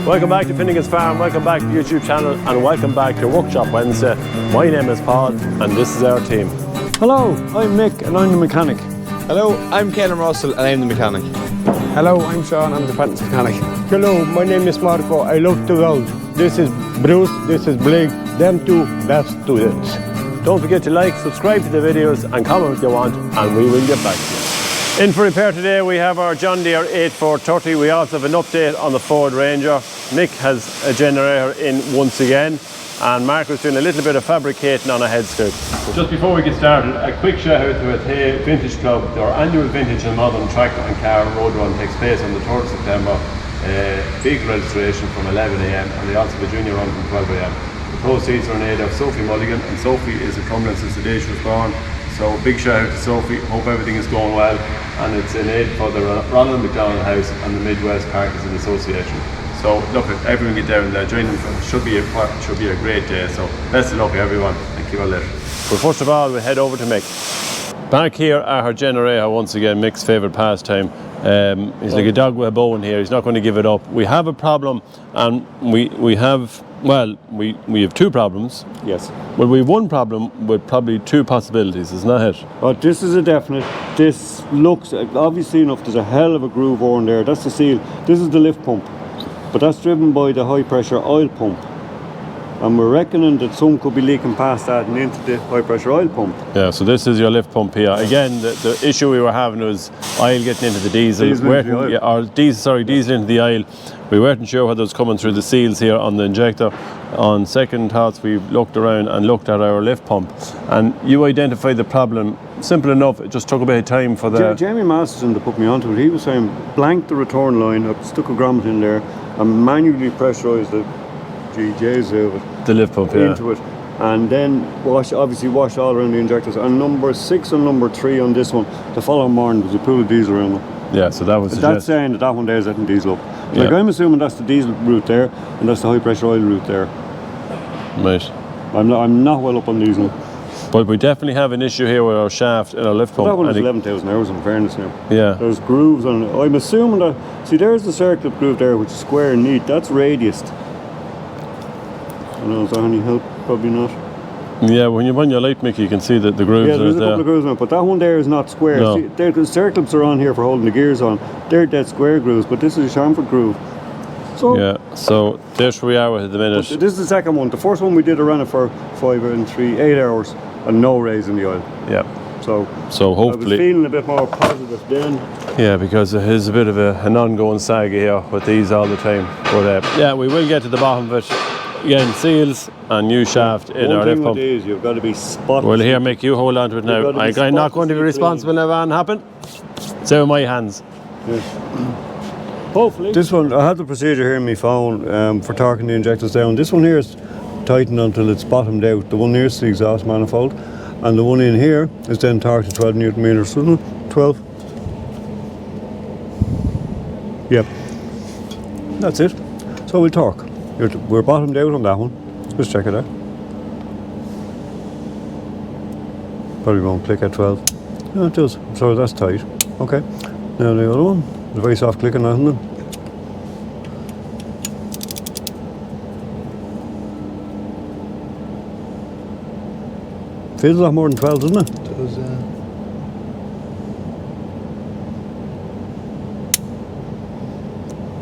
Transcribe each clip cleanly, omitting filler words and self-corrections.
Welcome back to Finnegan's Farm, welcome back to the YouTube channel, and welcome back to Workshop Wednesday. My name is Paul, and this is our team. Hello, I'm Mick, and I'm the mechanic. Hello, I'm Caelan Russell, and I'm the mechanic. Hello, I'm Sean, I'm the apprentice mechanic. Hello, my name is Marco, I love to weld. This is Bruce, this is Blake, them two best students. Don't forget to like, subscribe to the videos, and comment if you want, and we will get back to you. In for repair today, we have our John Deere 8430. We also have an update on the Ford Ranger. Mick has a generator in once again, and Marco's doing a little bit of fabricating on a head skirt. Just before we get started, a quick shout out to Hey Vintage Club. Their annual vintage and modern tractor and car road run takes place on the 3rd of September. Vehicle registration from 11 AM, and they also have a junior run from 12 AM. The proceeds are in aid of Sophie Mulligan, and Sophie is a Cumberland since the day she was born. So big shout out to Sophie, hope everything is going well, and it's in aid for the Ronald McDonald House and the Midwest Parkinson's Association. So look, everyone get down there, join them. Should be a great day. So best of luck everyone, and keep on living. But first of all, we head over to Mick. Back here are her generator once again, Mick's favourite pastime. He's like a dog with a bone here. He's not going to give it up. We have a problem, and we have two problems. Yes. Well, we have one problem with probably two possibilities, isn't that it? But this is a definite. This looks, obviously enough, there's a hell of a groove on there. That's the seal. This is the lift pump, but that's driven by the high pressure oil pump. And we're reckoning that some could be leaking past that and into the high pressure oil pump. Yeah, so this is your lift pump here. Again, the issue we were having was oil getting into the diesel. Diesel into the oil. Yeah, or diesel into the oil. We weren't sure whether it was coming through the seals here on the injector. On second thoughts, we looked around and looked at our lift pump, and you identified the problem. Simple enough, it just took a bit of time for the... Jamie Masterson, that put me onto it, he was saying blank the return line, I stuck a grommet in there and manually pressurise the GJs out of it. The lift pump, yeah. Into it, and then wash all around the injectors. And number 6 and number 3 on this one, the following morning was a pool of diesel around them. Yeah, so that was... That's saying that one there is letting diesel up. Yeah. Like, I'm assuming that's the diesel route there, and that's the high pressure oil route there. Right. I'm not well up on diesel. But we definitely have an issue here with our shaft and our lift pump. That one is 11,000 hours in fairness now. Yeah. There's grooves on it. I'm assuming that, see, there's the circle groove there, which is square and neat. That's radiused. I don't know, is that any help? Probably not. Yeah, when you run your light, Mick, you can see that the grooves yeah, there's are a couple of grooves on it, but that one there is not square. No. See, the circlips are on here for holding the gears on. They're dead square grooves, but this is a chamfered groove. So, yeah, so there's where we are with it at the minute. This is the second one. The first one we did, I ran it for 8 hours and no raise in the oil. Yeah. So hopefully... I was feeling a bit more positive then. Yeah, because it is a bit of an ongoing saga here with these all the time. But yeah, we will get to the bottom of it. Again, seals and new shaft in our lift pump. These, you've got to be spot. Well, here, Mick, you hold on to it now. I'm not going to be responsible if anything happen. It's out of my hands. Yeah. Hopefully. This one, I had the procedure here in my phone for torquing the injectors down. This one here is tightened until it's bottomed out. The one nearest the exhaust manifold, and the one in here is then torqued to 12 newton meters. So 12. Yep. That's it. So we'll torque. We're bottomed out on that one. Let's check it out. Probably won't click at 12. No, it does. So that's tight. Okay. Now the other one. It's very soft clicking, isn't it? Feels a lot more than 12, doesn't it? It does,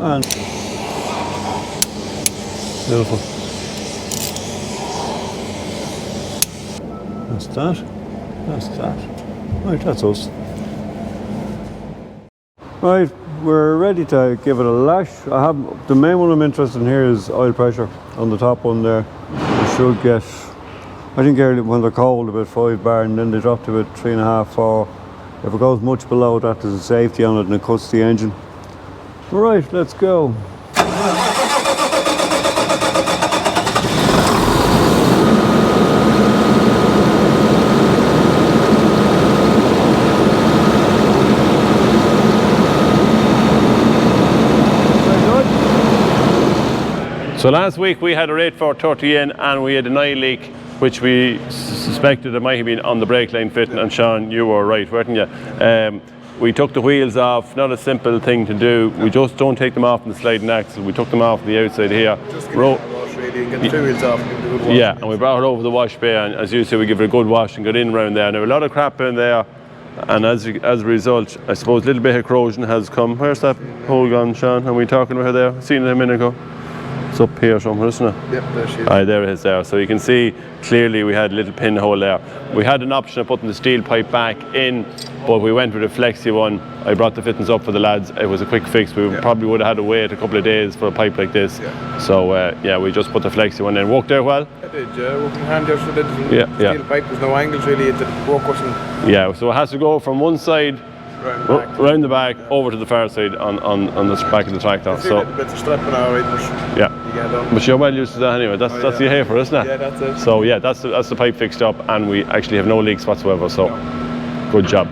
And beautiful. That's that. That's that. Right, that's us. Right, we're ready to give it a lash. The main one I'm interested in here is oil pressure on the top one there. We should get, I think early when they're cold, about 5 bar, and then they drop to about 3.5, 4. If it goes much below that, there's a safety on it and it cuts the engine. Right, let's go. So last week we had a 8430 in, and we had an oil leak, which we suspected it might have been on the brake line fitting, and Sean, you were right, weren't you? we took the wheels off, not a simple thing to do. We just don't take them off in the sliding axle. We took them off the outside here. Just give it a wash really and get the two wheels off and give it a good wash. Yeah, and we brought it over the wash bay, and as you say, we give it a good wash and got in around there. Now a lot of crap in there, and as a result, I suppose a little bit of corrosion has come. Where's that hole gone, Sean? Are we talking about her there? Seen it a minute ago. It's up here somewhere, isn't it? Yep, there she is. Aye, there it is there. So you can see clearly we had a little pinhole there. We had an option of putting the steel pipe back in, but we went with a flexi one. I brought the fittings up for the lads. It was a quick fix. We probably would have had to wait a couple of days for a pipe like this. Yeah. So yeah, we just put the flexi one in. Worked out well. It did, working hand yesterday. Yeah, Steel pipe, there's no angles really. It broke us and Yeah, so it has to go from one side round the back over to the far side on the back of the tractor. a little bit of strapping alright, but yeah. you get done. But you're well used to that anyway. That's the hay for, isn't it? Yeah, that's it. So yeah, that's the pipe fixed up, and we actually have no leaks whatsoever. So good job.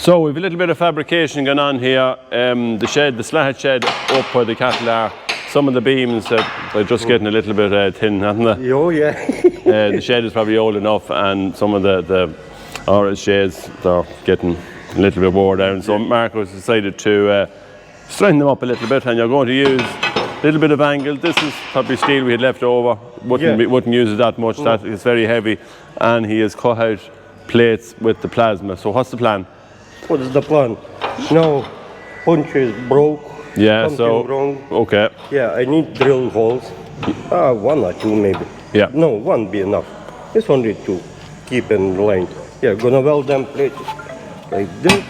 So we've a little bit of fabrication going on here. The slat shed up where the cattle are. Some of the beams they're just getting a little bit thin, aren't they? Oh yeah. The shed is probably old enough, and some of the orange sheds they're getting a little bit wore down. So Marco has decided to strengthen them up a little bit, and you're going to use a little bit of angle. This is probably steel we had left over. Wouldn't use it that much. That is very heavy, and he has cut out plates with the plasma. So what's the plan? What is the plan? No, punch is broke. Yeah, something so wrong. okay. Yeah, I need drill holes. One or two maybe. Yeah. No, one be enough. It's only two. Keep in line. Yeah, gonna weld them plates like this.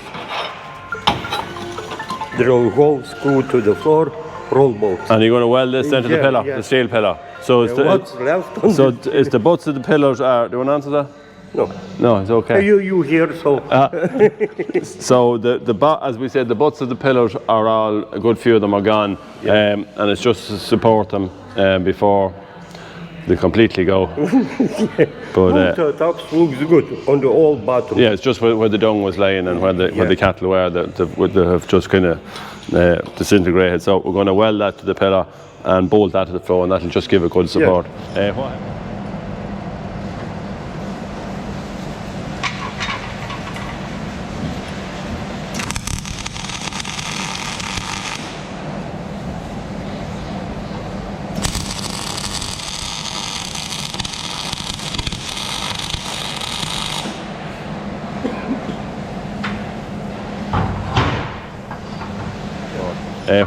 Drill hole, screw to the floor, roll bolts. And you're going to weld this into the Yeah, pillar, yeah. the steel pillar. So it's What's left on so the it's the butts of the pillars are. Do you want to answer that? No. No, it's okay. You here, so So as we said, the butts of the pillars are all, a good few of them are gone, and it's just to support them before they completely go. But the tops looks good on the old bottom. yeah, it's just where the dung was laying and where the cattle were that they have just kind of disintegrated. So we're going to weld that to the pillar and bolt that to the floor, and that'll just give a good support.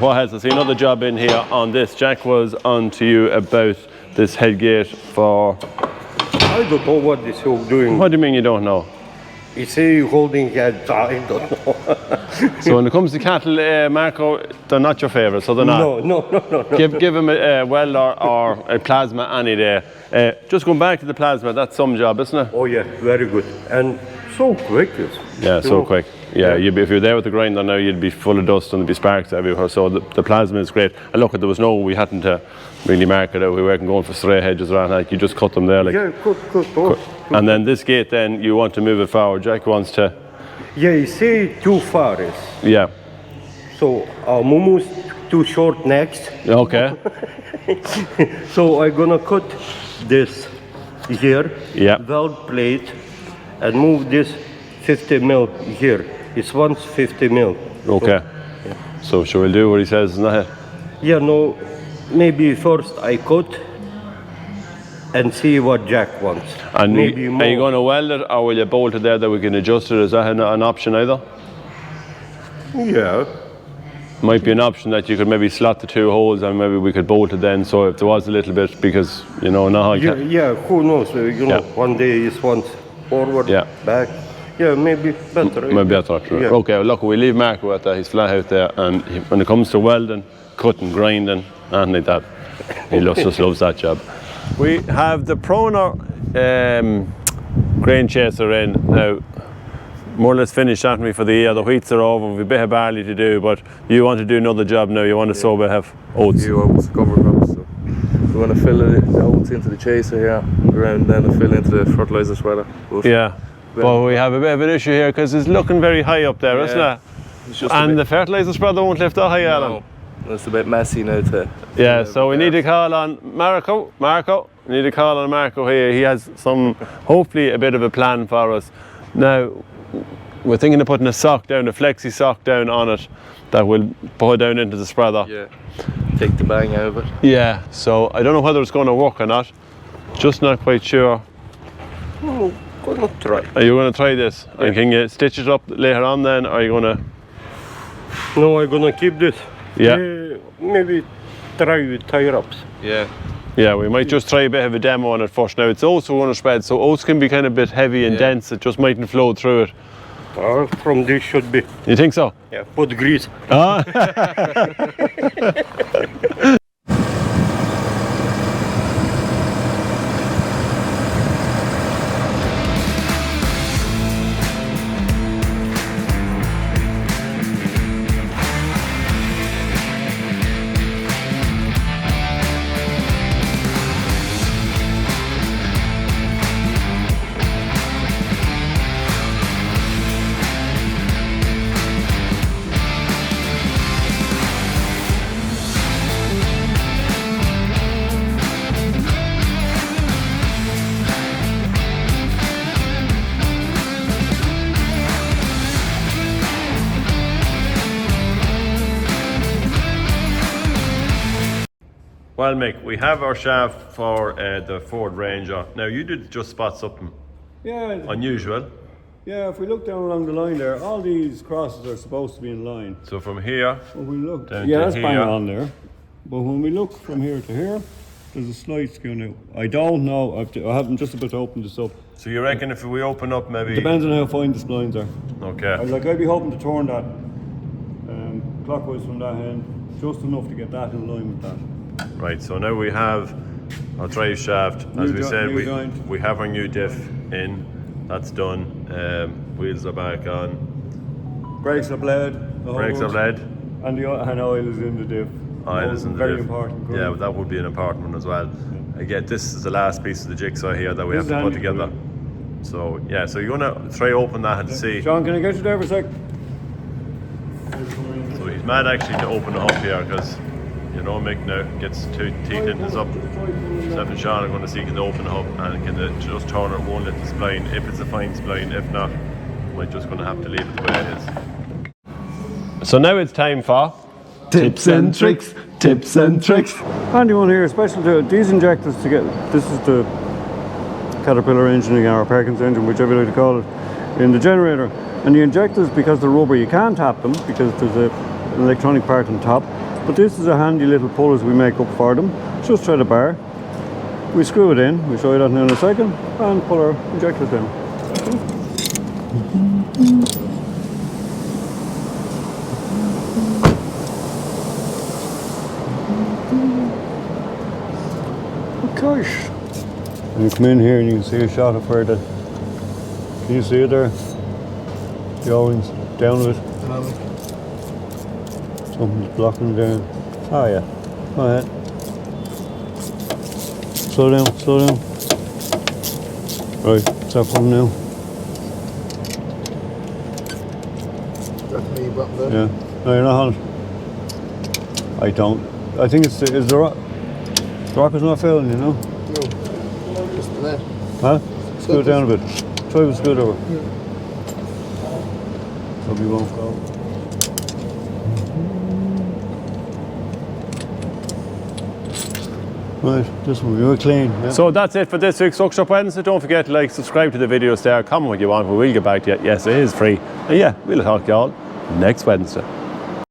What else? I see another job in here on this. Jack was on to you about this headgate for... I don't know what this is doing. What do you mean you don't know? You say you're holding heads, I don't know. So when it comes to cattle, Marco, they're not your favourite, so they're not. No. Give them a weld or a plasma any day. Just going back to the plasma, that's some job, isn't it? Oh yeah, very good. And so quick. Yeah, so quick. Yeah, if you're there with the grinder now, you'd be full of dust and there'd be sparks everywhere. So the plasma is great. And look, we hadn't to really mark it out. We weren't going for straight hedges or anything. Like, you just cut them there. Like, Yeah, cut. And then this gate, then you want to move it forward. Jack wants to. Yeah, you say too far is. Yeah. So our muumu's too short next. Okay. So I'm gonna cut this here, Yeah. weld plate, and move this 50 mil here. It's once 50 mil. Okay. So shall we do what he says, isn't that it? Yeah, no, maybe first I cut and see what Jack wants. And maybe more. are you going to weld it, or will you bolt it there that we can adjust it? Is that an option either? Yeah. might be an option that you could maybe slot the 2 holes and maybe we could bolt it then. So if there was a little bit, because you know now I can't. Yeah, who knows? You know, one day is once forward, back. Yeah, maybe better. Maybe better. Yeah. Okay, well, look, we leave Marco at that. He's flat out there, and when it comes to welding, cutting, grinding, and like that, he just loves that job. We have the Proner grain chaser in now. More or less finished, haven't we, for the year? The wheats are over. We've a bit of barley to do, but you want to do another job now. You want to sow a bit of oats. Few oats, cover crops. So we want to fill the oats into the chaser here, around then to fill into the fertilizer spreader. Yeah, but we have a bit of an issue here because it's looking very high up there, isn't it? It's just and the fertilizer spreader won't lift that high, Alan. No, it's a bit messy now to. Yeah, so we need to call on Marco. We need to call on Marco here. He has hopefully a bit of a plan for us. Now, we're thinking of putting a sock down, a flexi sock down on it that will pull down into the spreader. Yeah, take the bang out of it. Yeah, so I don't know whether it's going to work or not. Just not quite sure. Oh, gonna try. Are you going to try this? Yeah. And can you stitch it up later on then? Or are you going to? No, I'm gonna keep this. Yeah. Maybe try with tie-ups. Yeah. Yeah, we might just try a bit of a demo on it first. Now it's oats we're going to spread, so oats can be kind of a bit heavy and dense. It just mightn't flow through it. From this should be. You think so? Yeah, put grease. Ah. Well, Mick, we have our shaft for the Ford Ranger. Now, you did just spot something unusual. Yeah, if we look down along the line there, all these crosses are supposed to be in line. So from here, when we look, down that's to bang here. on there. But when we look from here to here, there's a slight skew now. I don't know. I haven't just about to open this up. So you reckon if we open up, maybe? Depends on how fine the splines are. Okay. I'd be hoping to turn that clockwise from that end, just enough to get that in line with that. Right, so now we have our drive shaft. As we said, we have our new diff in. That's done. Wheels are back on. Brakes are bled. Brakes are bled. And oil is in the diff. Oil is in the very diff. important. Yeah, but that would be an important one as well. Yeah. Again, this is the last piece of the jigsaw here that we have to put together. So yeah, so you're gonna try open that and see. John, can I get you there for a sec? So he's mad actually to open it up here because you know Mick now gets 2 teeth in this up. Steph and Sean are going to see can they open it up and can they just turn it one little spline if it's a fine spline. If not, we're just going to have to leave it the way it is. So now it's time for tips and tricks. Tips and tricks. Handy one here, special to these injectors to get. This is the Caterpillar engine or Perkins engine, whichever you like to call it, in the generator. And the injectors, because they're rubber, you can't tap them because there's an electronic part on top. But this is a handy little pull as we make up for them. Just try the bar. We screw it in, we'll show you that now in a second, and pull our injectors down. Gosh. And you come in here and you can see a shot of where the. Can you see it there? The O-rings down a bit. Something's blocking down. Oh yeah. Go ahead. Slow down, slow down. Right, it's that one now. That's me button there. Yeah. No, you're not on it. I don't. I think it's is the rock. The rock is not failing, you know? No. Just there. Huh? Screw it down a bit. Try with screw it over. Probably won't go. Right, this one we were clean. Yeah. So that's it for this week's Suck Shop Wednesday. Don't forget to subscribe to the videos there, comment what you want, we will get back to you. Yes, it is free. And yeah, we'll talk to you all next Wednesday.